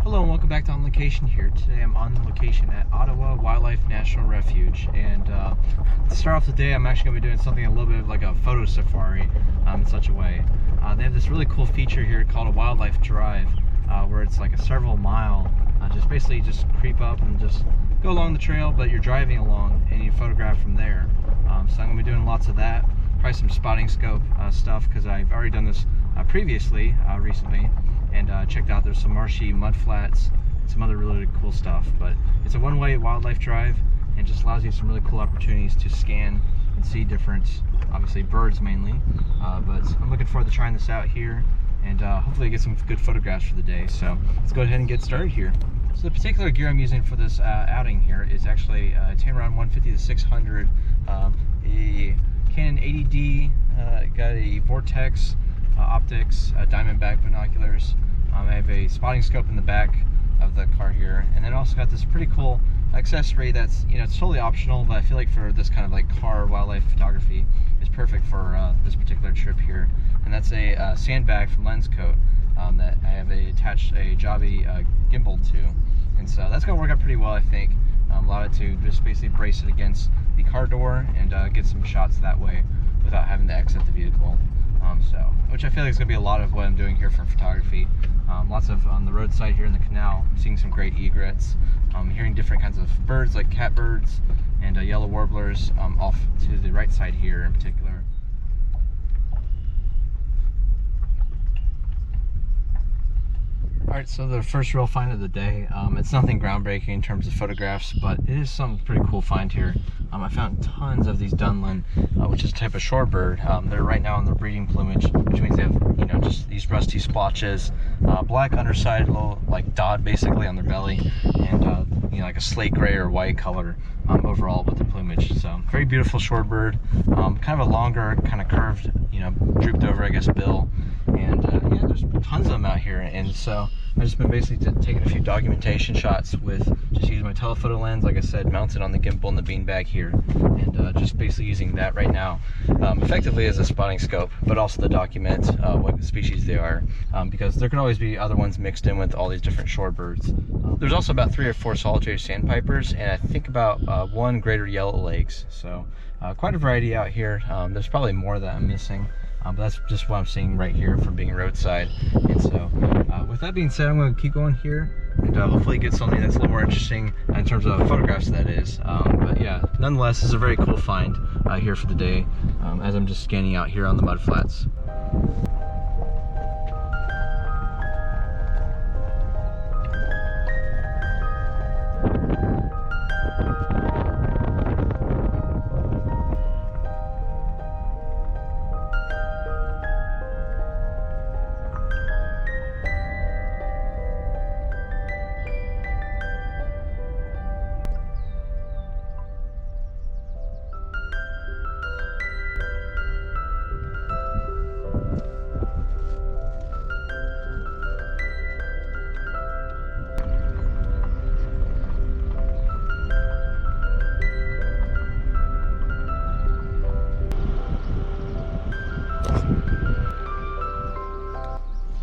Hello and welcome back to On Location here. Today I'm on location at Ottawa Wildlife National Refuge, and to start off the day I'm actually going to be doing something a little bit of like a photo safari in such a way. They have this really cool feature here called a wildlife drive where it's like a several mile, just basically just creep up and just go along the trail, but you're driving along and you photograph from there. So I'm going to be doing lots of that, probably some spotting scope stuff because I've already done this previously, recently, and checked out there's some marshy mud flats and some other really cool stuff. But it's a one-way wildlife drive and just allows you some really cool opportunities to scan and see different, obviously birds mainly, but I'm looking forward to trying this out here and hopefully get some good photographs for the day. So let's go ahead and get started here. So the particular gear I'm using for this outing here is actually a Tamron 150-600, a Canon 80D, got a Vortex optics, Diamondback binoculars. I have a spotting scope in the back of the car here, and then also got this pretty cool accessory that's, you know, it's totally optional, but I feel like for this kind of like car wildlife photography is perfect for this particular trip here. And that's a sandbag from Lenscoat that I have attached a Javi gimbal to, and so that's gonna work out pretty well, I think. Allow it to just basically brace it against the car door and get some shots that way without having to exit the vehicle. Which I feel like is going to be a lot of what I'm doing here for photography. Lots of on the roadside here in the canal, I'm seeing some great egrets. Hearing different kinds of birds like catbirds and yellow warblers off to the right side here in particular. Alright, so the first real find of the day, it's nothing groundbreaking in terms of photographs, but it is some pretty cool find here. I found tons of these Dunlin, which is a type of shorebird. They're right now in their breeding plumage, which means they have, you know, just these rusty splotches, black underside, little like dot basically on their belly, and you know, like a slate gray or white color overall with the plumage. So very beautiful shorebird, kind of a longer, kind of curved, you know, drooped over, I guess, bill, and yeah, there's tons of them out here. And so I've just been basically taking a few documentation shots with just using my telephoto lens, like I said, mounted on the gimbal in the beanbag here, and just basically using that right now effectively as a spotting scope, but also to document what species they are, because there could always be other ones mixed in with all these different shorebirds. There's also about 3 or 4 solitary sandpipers, and I think about 1 greater yellow legs, so quite a variety out here. There's probably more that I'm missing, but that's just what I'm seeing right here from being roadside. And so with that being said, I'm going to keep going here and hopefully get something that's a little more interesting in terms of photographs, that is. But yeah, nonetheless, this is a very cool find here for the day as I'm just scanning out here on the mud flats.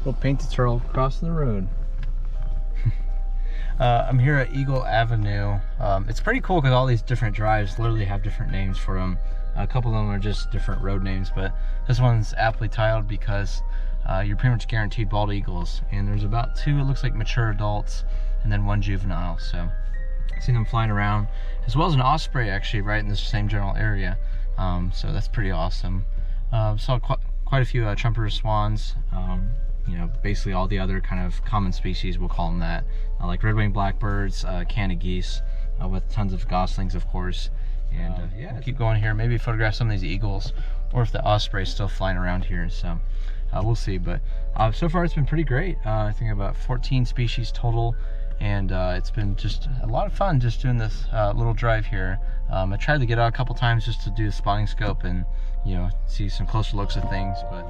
Little painted turtle crossing the road. I'm here at Eagle Avenue. It's pretty cool because all these different drives literally have different names for them. A couple of them are just different road names, but this one's aptly titled because you're pretty much guaranteed bald eagles. And there's about 2, it looks like, mature adults, and then 1 juvenile. So I've seen them flying around, as well as an osprey actually right in the same general area. So that's pretty awesome. Saw quite a few trumpeter swans. You know, basically all the other kind of common species, we'll call them that, like red-winged blackbirds, Canada geese, with tons of goslings, of course. And yeah, we'll keep going here, maybe photograph some of these eagles, or if the osprey is still flying around here. So we'll see. But so far it's been pretty great. I think about 14 species total, and it's been just a lot of fun just doing this little drive here. I tried to get out a couple times just to do the spotting scope and, you know, see some closer looks at things, but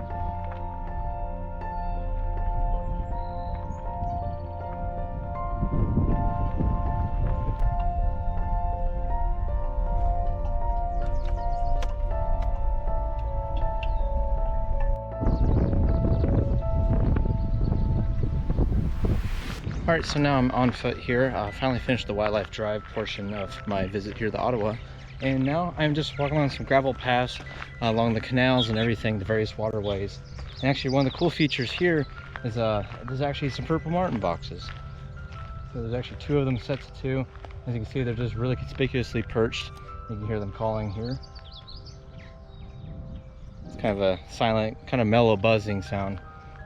All right, so now I'm on foot here. Finally finished the wildlife drive portion of my visit here to Ottawa. And now I'm just walking along some gravel paths along the canals and everything, the various waterways. And actually one of the cool features here is there's actually some purple martin boxes. So there's actually 2 of them, sets of 2. As you can see, they're just really conspicuously perched. You can hear them calling here. It's kind of a silent, kind of mellow buzzing sound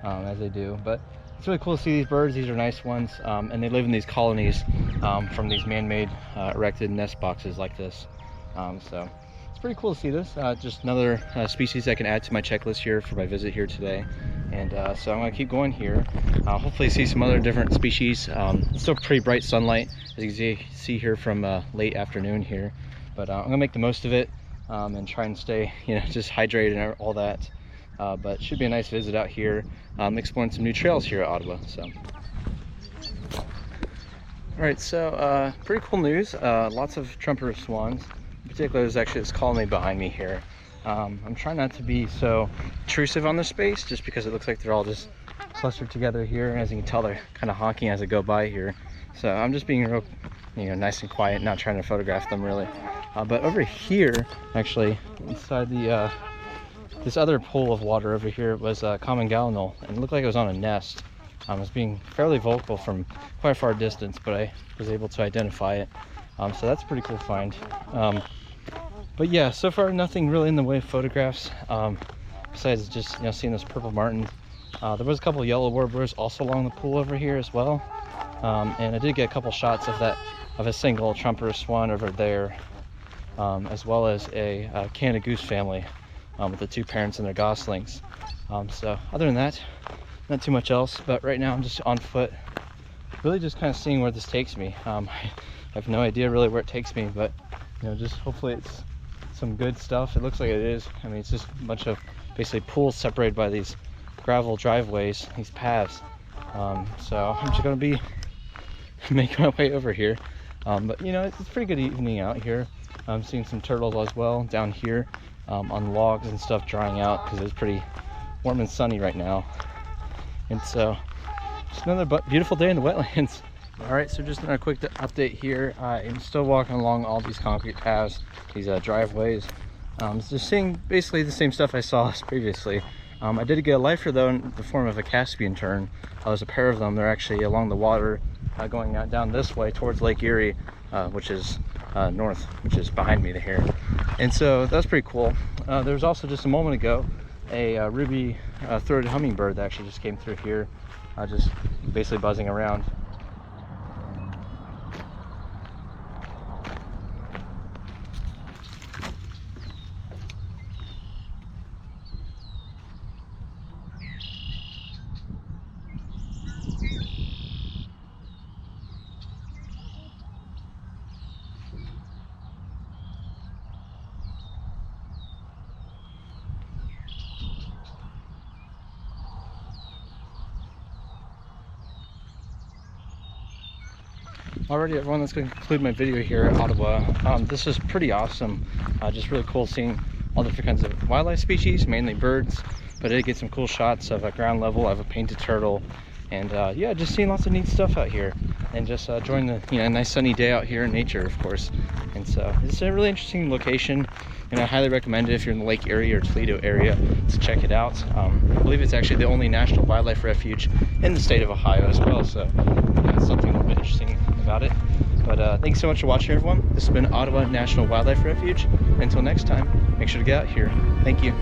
as they do. But it's really cool to see these birds. These are nice ones, and they live in these colonies from these man-made erected nest boxes like this. So it's pretty cool to see this. Just another species I can add to my checklist here for my visit here today. And so I'm going to keep going here. Hopefully see some other different species. It's still pretty bright sunlight, as you can see here from late afternoon here. But I'm going to make the most of it and try and stay, just hydrated and all that. But it should be a nice visit out here, exploring some new trails here at Ottawa. So. Alright, so pretty cool news. Lots of trumpeter swans. In particular, there's actually this colony behind me here. I'm trying not to be so intrusive on the space, just because it looks like they're all just clustered together here. And as you can tell, they're kind of honking as I go by here. So I'm just being real, nice and quiet, not trying to photograph them really. But over here, actually, inside the this other pool of water over here was a common gallinule, and it looked like it was on a nest. I was being fairly vocal from quite a far distance, but I was able to identify it. So that's a pretty cool find. But yeah, so far nothing really in the way of photographs, besides just seeing this purple martin. There was a couple of yellow warblers also along the pool over here as well, and I did get a couple shots of a single trumpeter swan over there, as well as a Canada goose family with the 2 parents and their goslings. So other than that, not too much else. But right now I'm just on foot, really just kind of seeing where this takes me. I have no idea really where it takes me, but just hopefully it's some good stuff. It looks like it is. I mean, it's just a bunch of basically pools separated by these gravel driveways, these paths. So I'm just gonna be making my way over here. But it's a pretty good evening out here. I'm seeing some turtles as well down here on logs and stuff, drying out because it's pretty warm and sunny right now. And so just another beautiful day in the wetlands. All right, so just a quick update here. I'm still walking along all these concrete paths, these driveways. Just seeing basically the same stuff I saw previously. I did get a lifer though in the form of a Caspian tern. There's a pair of them. They're actually along the water going down this way towards Lake Erie, which is north, which is behind me here. And so that's pretty cool. There's also just a moment ago a ruby throated hummingbird that actually just came through here, just basically buzzing around. Alrighty everyone, that's going to conclude my video here at Ottawa. This was pretty awesome. Just really cool seeing all different kinds of wildlife species, mainly birds, but I did get some cool shots of ground level of a painted turtle, and yeah, just seeing lots of neat stuff out here, and just enjoying the nice sunny day out here in nature, of course. And so it's a really interesting location, and I highly recommend it if you're in the Lake Erie or Toledo area to check it out. I believe it's actually the only national wildlife refuge in the state of Ohio as well, so that's something a little bit interesting about it. But thanks so much for watching everyone. This has been Ottawa National Wildlife Refuge. Until next time, make sure to get out here. Thank you.